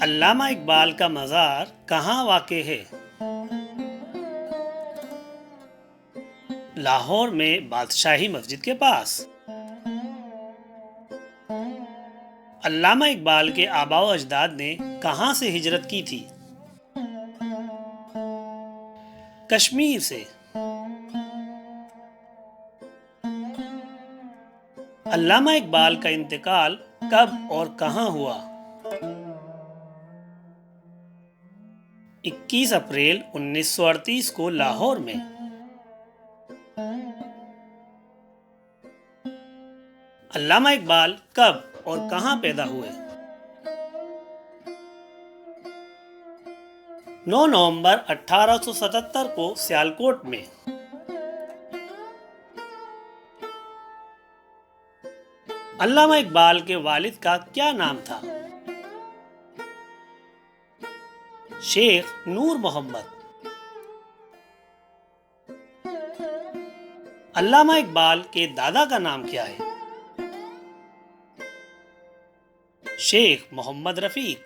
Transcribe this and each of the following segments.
علامہ اقبال کا مزار کہاں واقع ہے؟ لاہور میں بادشاہی مسجد کے پاس۔ علامہ اقبال کے آباء و اجداد نے کہاں سے ہجرت کی تھی؟ کشمیر سے۔ علامہ اقبال کا انتقال کب اور کہاں ہوا؟ 21 اپریل 1938 کو لاہور میں۔ علامہ اقبال کب اور کہاں پیدا ہوئے؟ 9 نومبر 1877 کو سیالکوٹ میں۔ علامہ اقبال کے والد کا کیا نام تھا؟ شیخ نور محمد۔ علامہ اقبال کے دادا کا نام کیا ہے؟ شیخ محمد رفیق۔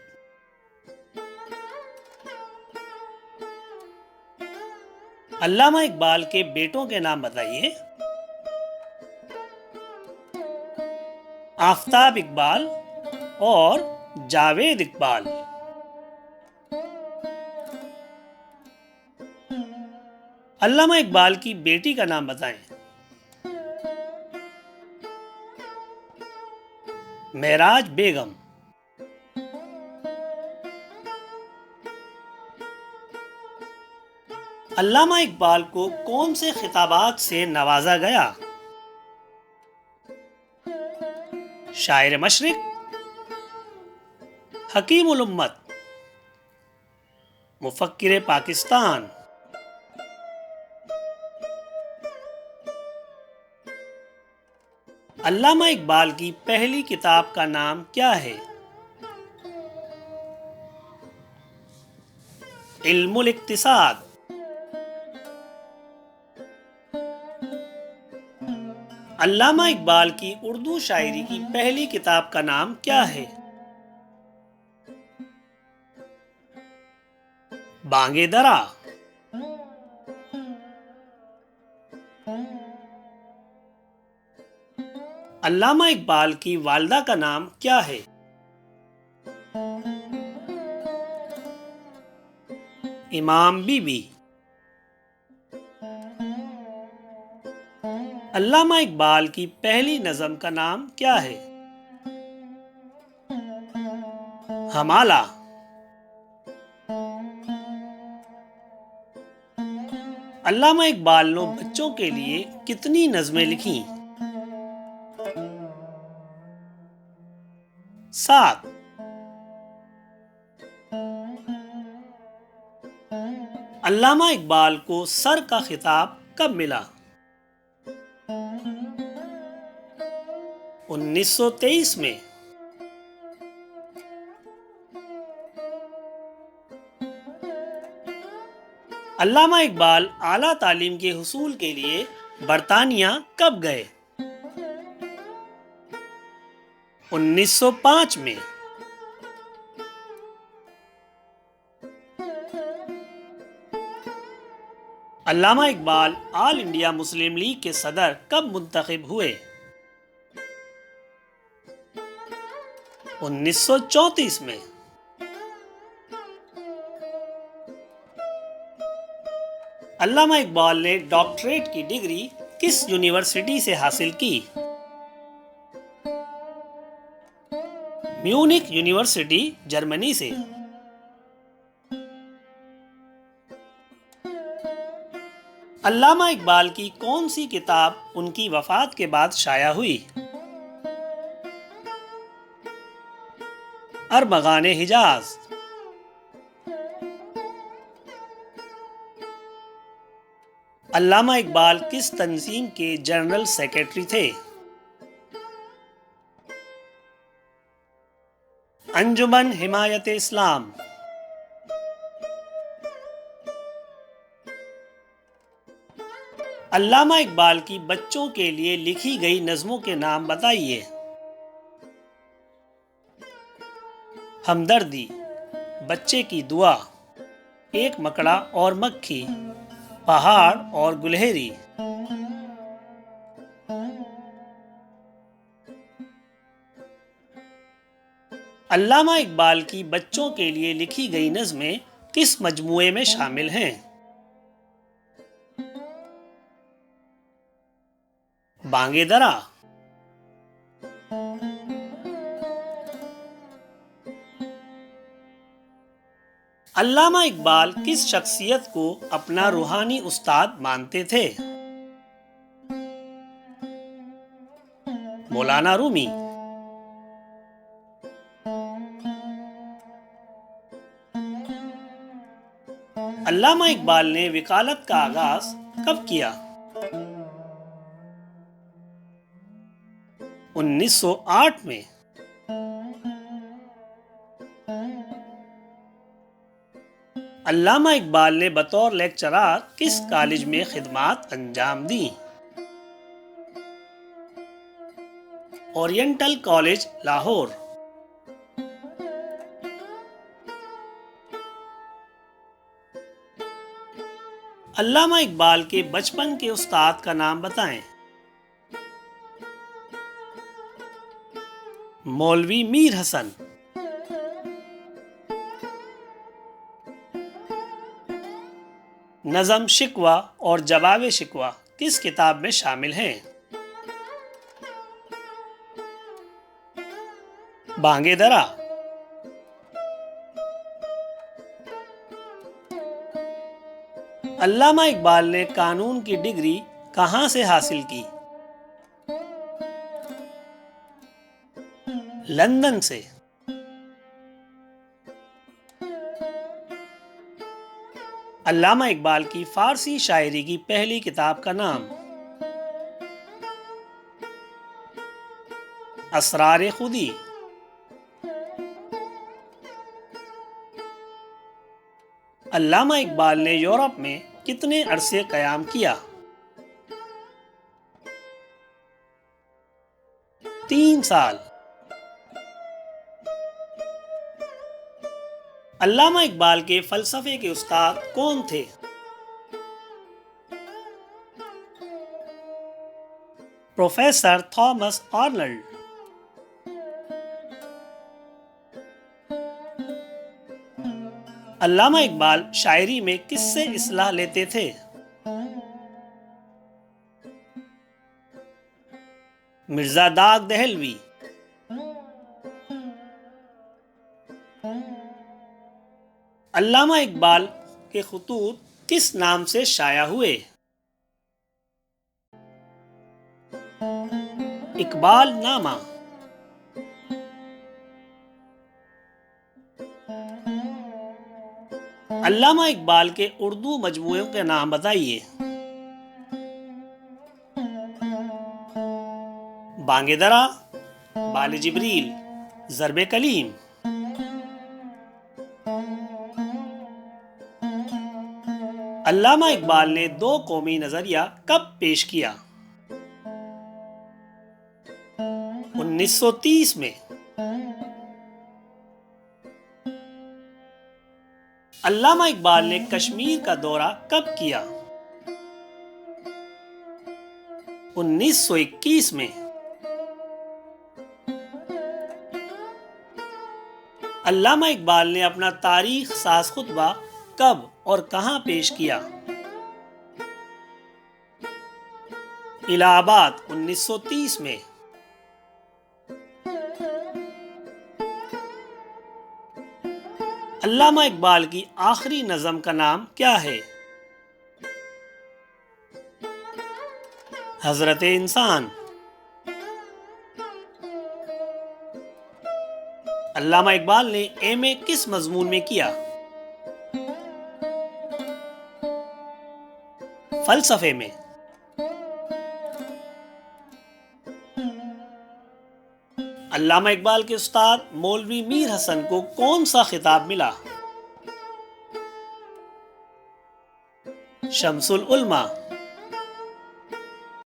علامہ اقبال کے بیٹوں کے نام بتائیے۔ آفتاب اقبال اور جاوید اقبال۔ علامہ اقبال کی بیٹی کا نام بتائیں۔ معراج بیگم۔ علامہ اقبال کو کون سے خطابات سے نوازا گیا؟ شاعر مشرق، حکیم الامت، مفکر پاکستان۔ علامہ اقبال کی پہلی کتاب کا نام کیا ہے؟ علم الاقتصاد۔ علامہ اقبال کی اردو شاعری کی پہلی کتاب کا نام کیا ہے؟ بانگ درا۔ علامہ اقبال کی والدہ کا نام کیا ہے؟ امام بی بی۔ علامہ اقبال کی پہلی نظم کا نام کیا ہے؟ ہمالہ۔ علامہ اقبال نے بچوں کے لیے کتنی نظمیں لکھیں؟ 7۔ علامہ اقبال کو سر کا خطاب کب ملا؟ 1923 میں۔ علامہ اقبال اعلیٰ تعلیم کے حصول کے لیے برطانیہ کب گئے؟ 1905 میں۔ علامہ اقبال آل انڈیا مسلم لیگ کے صدر کب منتخب ہوئے؟ 1934 میں۔ علامہ اقبال نے ڈاکٹریٹ کی ڈگری کس یونیورسٹی سے حاصل کی؟ میونک یونیورسٹی، جرمنی سے۔ علامہ اقبال کی کون سی کتاب ان کی وفات کے بعد شائع ہوئی؟ ارمغان حجاز۔ علامہ اقبال کس تنظیم کے جنرل سیکرٹری تھے؟ انجمن حمایت اسلام۔ علامہ اقبال کی بچوں کے لیے لکھی گئی نظموں کے نام بتائیے۔ ہمدردی، بچے کی دعا، ایک مکڑا اور مکھی، پہاڑ اور گلہری۔ علامہ اقبال کی بچوں کے لیے لکھی گئی نظمیں کس مجموعے میں شامل ہیں؟ بانگِ درا۔ علامہ اقبال کس شخصیت کو اپنا روحانی استاد مانتے تھے؟ مولانا رومی۔ علامہ اقبال نے وکالت کا آغاز کب کیا؟ 1908 میں۔ علامہ اقبال نے بطور لیکچرار کس کالج میں خدمات انجام دیں؟ Oriental college, Lahore. علامہ اقبال کے بچپن کے استاد کا نام بتائیں۔ مولوی میر حسن۔ نظم شکوہ اور جواب شکوہ کس کتاب میں شامل ہیں؟ بانگِ درا۔ علامہ اقبال نے قانون کی ڈگری کہاں سے حاصل کی؟ لندن سے۔ علامہ اقبال کی فارسی شاعری کی پہلی کتاب کا نام؟ اسرار خودی۔ علامہ اقبال نے یورپ میں کتنے عرصے قیام کیا؟ 3 سال۔ علامہ اقبال کے فلسفے کے استاد کون تھے؟ Professor Thomas Arnold. علامہ اقبال شاعری میں کس سے اصلاح لیتے تھے؟ مرزا داغ دہلوی۔ علامہ اقبال کے خطوط کس نام سے شائع ہوئے؟ اقبال نامہ۔ علامہ اقبال کے اردو مجموعوں کے نام بتائیے۔ بانگِ درا، بال جبریل، ضرب کلیم۔ علامہ اقبال نے 2 قومی نظریہ کب پیش کیا؟ 1930 میں۔ علامہ اقبال نے کشمیر کا دورہ کب کیا؟ 1921 میں۔ علامہ اقبال نے اپنا تاریخ ساز خطبہ کب اور کہاں پیش کیا؟ الہ آباد، 1930 میں۔ علامہ اقبال کی آخری نظم کا نام کیا ہے؟ حضرت انسان۔ علامہ اقبال نے ایم اے کس مضمون میں کیا؟ فلسفے میں۔ علامہ اقبال کے استاد مولوی میر حسن کو کون سا خطاب ملا؟ شمس العلماء۔